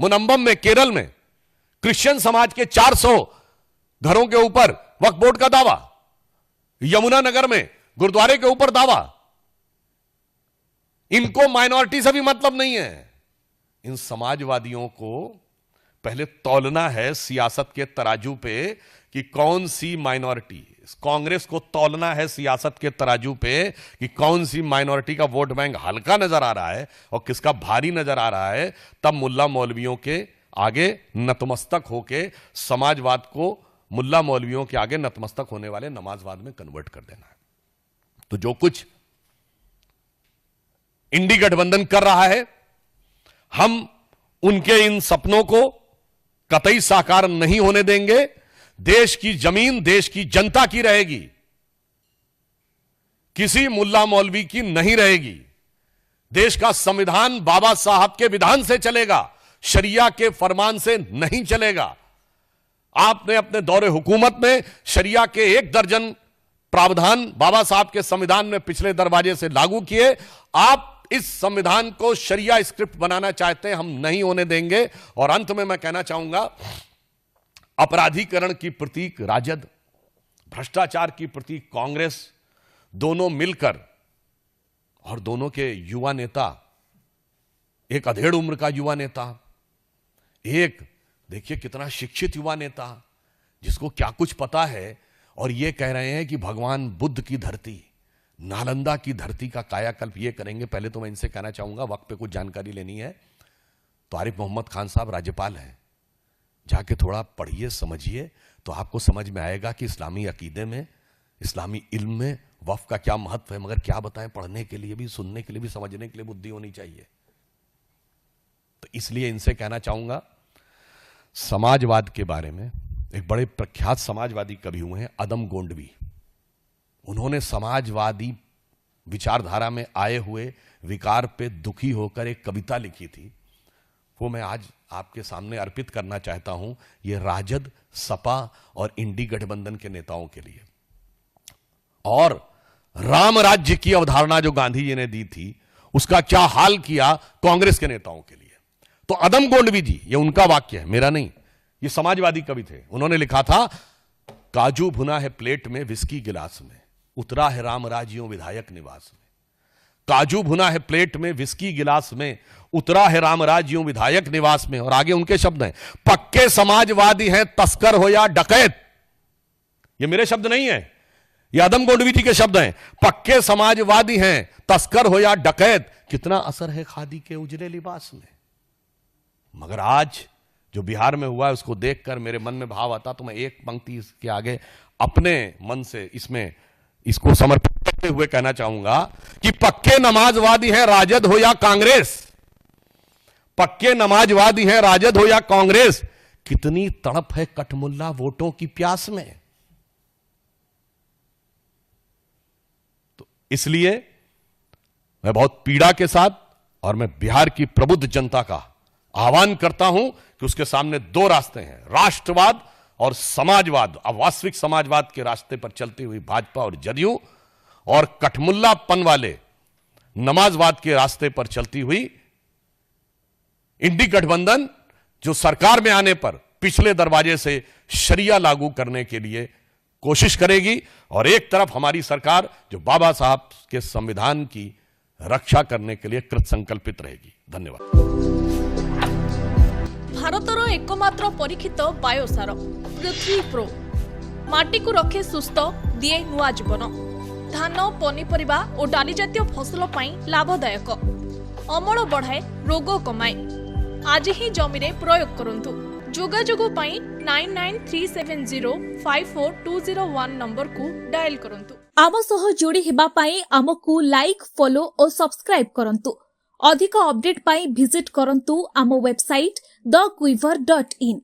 मुनम्बम में केरल में क्रिश्चियन समाज के 400 घरों के ऊपर वक्फ बोर्ड का दावा, यमुनानगर में गुरुद्वारे के ऊपर दावा। इनको माइनॉरिटी से भी मतलब नहीं है। इन समाजवादियों को पहले तौलना है सियासत के तराजू पे कि कौन सी माइनॉरिटी, कांग्रेस को तौलना है सियासत के तराजू पे कि कौन सी माइनॉरिटी का वोट बैंक हल्का नजर आ रहा है और किसका भारी नजर आ रहा है। तब मुल्ला मौलवियों के आगे नतमस्तक होके समाजवाद को मुल्ला मौलवियों के आगे नतमस्तक होने वाले नमाजवाद में कन्वर्ट कर देना है। तो जो कुछ इंडी गठबंधन कर रहा है, हम उनके इन सपनों को कतई साकार नहीं होने देंगे। देश की जमीन देश की जनता की रहेगी, किसी मुल्ला मौलवी की नहीं रहेगी। देश का संविधान बाबा साहब के विधान से चलेगा, शरिया के फरमान से नहीं चलेगा। आपने अपने दौरे हुकूमत में शरिया के 1 दर्जन प्रावधान बाबा साहब के संविधान में पिछले दरवाजे से लागू किए। आप इस संविधान को शरिया स्क्रिप्ट बनाना चाहते हैं, हम नहीं होने देंगे। और अंत में मैं कहना चाहूंगा, अपराधीकरण की प्रतीक राजद, भ्रष्टाचार की प्रतीक कांग्रेस, दोनों मिलकर और दोनों के युवा नेता, एक अधेड़ उम्र का युवा नेता, एक देखिए कितना शिक्षित युवा नेता जिसको क्या कुछ पता है, और ये कह रहे हैं कि भगवान बुद्ध की धरती, नालंदा की धरती का कायाकल्प ये करेंगे। पहले तो मैं इनसे कहना चाहूंगा, वक्त पे कुछ जानकारी लेनी है तो आरिफ मोहम्मद खान साहब राज्यपाल हैं, जाके थोड़ा पढ़िए समझिए तो आपको समझ में आएगा कि इस्लामी अकीदे में, इस्लामी इल्म में वक्फ का क्या महत्व है। मगर क्या बताएं, पढ़ने के लिए भी, सुनने के लिए भी, समझने के लिए बुद्धि होनी चाहिए। तो इसलिए इनसे कहना चाहूंगा, समाजवाद के बारे में एक बड़े प्रख्यात समाजवादी कवि हुए हैं अदम गोंडवी। उन्होंने समाजवादी विचारधारा में आए हुए विकार पे दुखी होकर एक कविता लिखी थी, वो मैं आज आपके सामने अर्पित करना चाहता हूं। ये राजद, सपा और इंडी गठबंधन के नेताओं के लिए। और राम राज्य की अवधारणा जो गांधी जी ने दी थी, उसका क्या हाल किया कांग्रेस के नेताओं के लिए। तो अदम गोंडवी जी, ये उनका वाक्य है, मेरा नहीं, ये समाजवादी कवि थे। उन्होंने लिखा था, काजू भुना है प्लेट में विस्की गिलास में, उतरा है राम राज्यों विधायक निवास में। काजू भुना है प्लेट में विस्की गिलास में, उतरा है राम राज्यों विधायक निवास में। और आगे उनके शब्द हैं, पक्के समाजवादी हैं तस्कर हो या डकैत। ये मेरे शब्द नहीं है, ये आदम गोंडवी जी के शब्द हैं। पक्के समाजवादी हैं तस्कर हो या डकैत, कितना असर है खादी के उजले लिबास में। मगर आज जो बिहार में हुआ है, उसको देखकर मेरे मन में भाव आता, तो मैं एक पंक्ति इसके आगे अपने मन से इसको समर्पित करते हुए कहना चाहूंगा कि पक्के नमाजवादी हैं राजद हो या कांग्रेस, पक्के नमाजवादी हैं राजद हो या कांग्रेस, कितनी तड़प है कठमुल्ला वोटों की प्यास में। तो इसलिए मैं बहुत पीड़ा के साथ, और मैं बिहार की प्रबुद्ध जनता का आह्वान करता हूं कि उसके सामने 2 रास्ते हैं, राष्ट्रवाद और समाजवाद। अवास्तविक समाजवाद के रास्ते पर चलती हुई भाजपा और जदयू, और कठमुल्लापन वाले नमाजवाद के रास्ते पर चलती हुई इंडी गठबंधन, जो सरकार में आने पर पिछले दरवाजे से शरिया लागू करने के लिए कोशिश करेगी, और एक तरफ हमारी सरकार जो बाबा साहब के संविधान की रक्षा करने के लिए कृत संकल्पित रहेगी। धन्यवाद। भारतर एकमात्र परीक्षित बायोसार पृथ्वी प्रो माटी को रखे सुस्थ, दिए नुआ जीवन। धान, पनीपरिबा और डाली जातीय फसल पाई लाभदायक, अमल बढ़ाए, रोग कमाए। आज ही जमी रे प्रयोग करंतु। जोगाजोग पाई 9937054201 नंबर को डायल करंतु। आम सह जोड़ी हेबा पाई आमको लाइक, फॉलो और सब्सक्राइब करंतु। अधिक अपडेट पाई विजिट करंतु आम वेबसाइट thequiver.in।